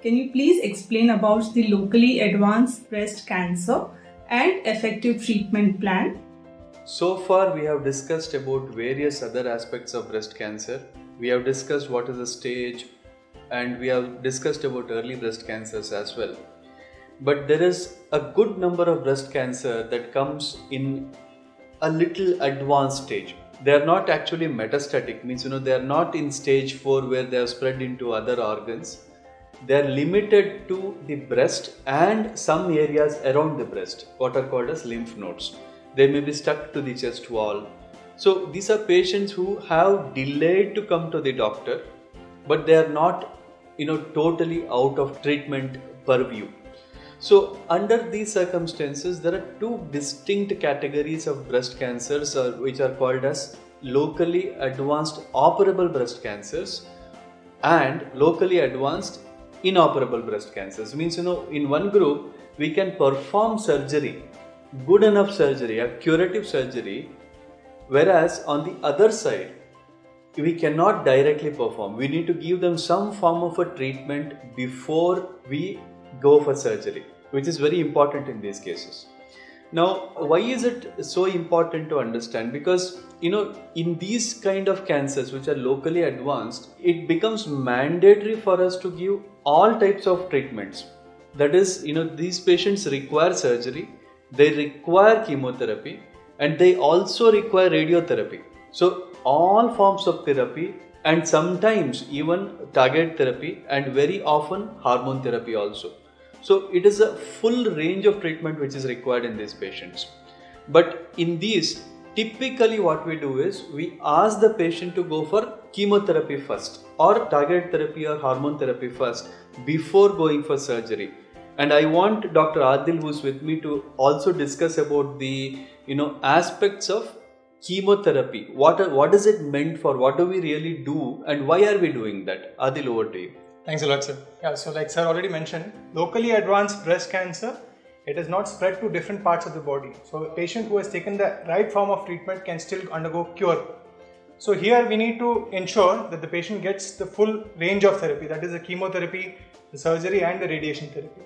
can you please explain about the locally advanced breast cancer and effective treatment plan? So far, we have discussed about various other aspects of breast cancer. We have discussed what is the stage, and we have discussed about early breast cancers as well. But there is a good number of breast cancer that comes in a little advanced stage. They are not actually metastatic, means they are not in stage 4 where they have spread into other organs. They are limited to the breast and some areas around the breast, what are called as lymph nodes. They may be stuck to the chest wall. So these are patients who have delayed to come to the doctor, but they are not totally out of treatment purview. So under these circumstances, there are two distinct categories of breast cancers which are called as locally advanced operable breast cancers and locally advanced inoperable breast cancers. Means in one group we can perform surgery, good enough surgery, a curative surgery, whereas on the other side we cannot directly perform. We need to give them some form of a treatment before we go for surgery, which is very important in these cases. Now, why is it so important to understand? Because in these kind of cancers which are locally advanced, it becomes mandatory for us to give all types of treatments. That is, these patients require surgery, they require chemotherapy, and they also require radiotherapy. So all forms of therapy, and sometimes even target therapy, and very often hormone therapy also. So it is a full range of treatment which is required in these patients. But in these, typically what we do is we ask the patient to go for chemotherapy first, or target therapy or hormone therapy first before going for surgery. And I want Dr. Adil, who is with me, to also discuss about the aspects of chemotherapy. What is it meant for? What do we really do, and why are we doing that? Adil, over to you. Thanks a lot, sir. Yeah, so like sir already mentioned, locally advanced breast cancer, it is not spread to different parts of the body. So a patient who has taken the right form of treatment can still undergo cure. So here we need to ensure that the patient gets the full range of therapy, that is the chemotherapy, the surgery and the radiation therapy.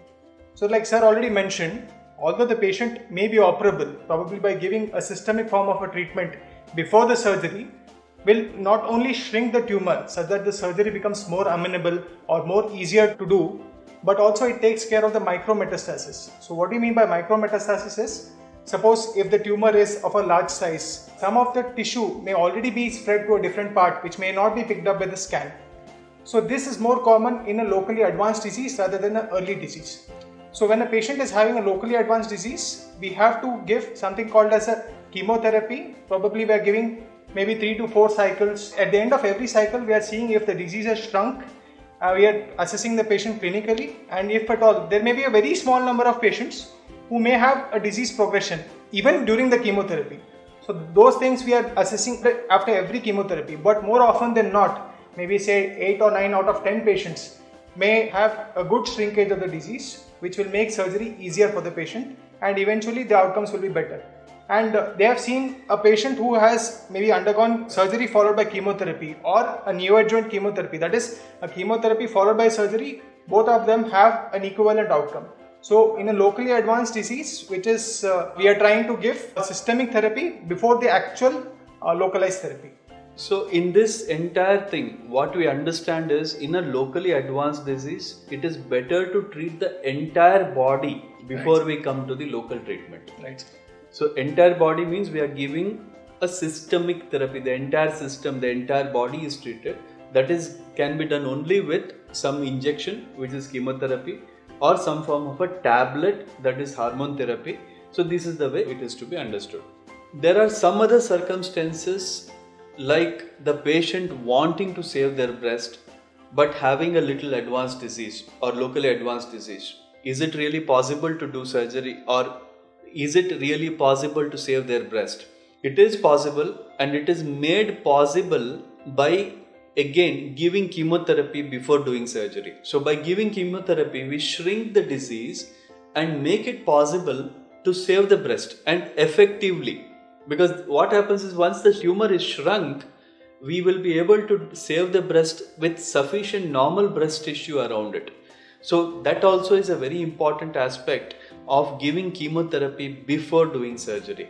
So like sir already mentioned, although the patient may be operable, probably by giving a systemic form of a treatment before the surgery, will not only shrink the tumor such that the surgery becomes more amenable or more easier to do, but also it takes care of the micrometastasis. So what do you mean by micrometastasis is, suppose if the tumor is of a large size, some of the tissue may already be spread to a different part which may not be picked up by the scan. So this is more common in a locally advanced disease rather than an early disease. So when a patient is having a locally advanced disease, we have to give something called as a chemotherapy. Probably we are giving maybe 3 to 4 cycles. At the end of every cycle, we are seeing if the disease has shrunk. We are assessing the patient clinically, and if at all, there may be a very small number of patients who may have a disease progression even during the chemotherapy. So those things we are assessing after every chemotherapy, but more often than not, maybe say 8 or 9 out of 10 patients may have a good shrinkage of the disease, which will make surgery easier for the patient, and eventually the outcomes will be better. And they have seen a patient who has maybe undergone surgery followed by chemotherapy or a neoadjuvant chemotherapy, that is a chemotherapy followed by surgery, both of them have an equivalent outcome. So in a locally advanced disease, which is we are trying to give a systemic therapy before the actual localized therapy. So in this entire thing, what we understand is, in a locally advanced disease, it is better to treat the entire body before we come to the local treatment. Right. So entire body means we are giving a systemic therapy. The entire system, the entire body is treated. That is, can be done only with some injection, which is chemotherapy, or some form of a tablet, that is hormone therapy. So this is the way it is to be understood. There are some other circumstances, like the patient wanting to save their breast but having a little advanced disease or locally advanced disease. Is it really possible to do surgery, or is it really possible to save their breast? It is possible, and it is made possible by again giving chemotherapy before doing surgery. So by giving chemotherapy, we shrink the disease and make it possible to save the breast, and effectively. Because what happens is, once the tumor is shrunk, we will be able to save the breast with sufficient normal breast tissue around it. So that also is a very important aspect of giving chemotherapy before doing surgery.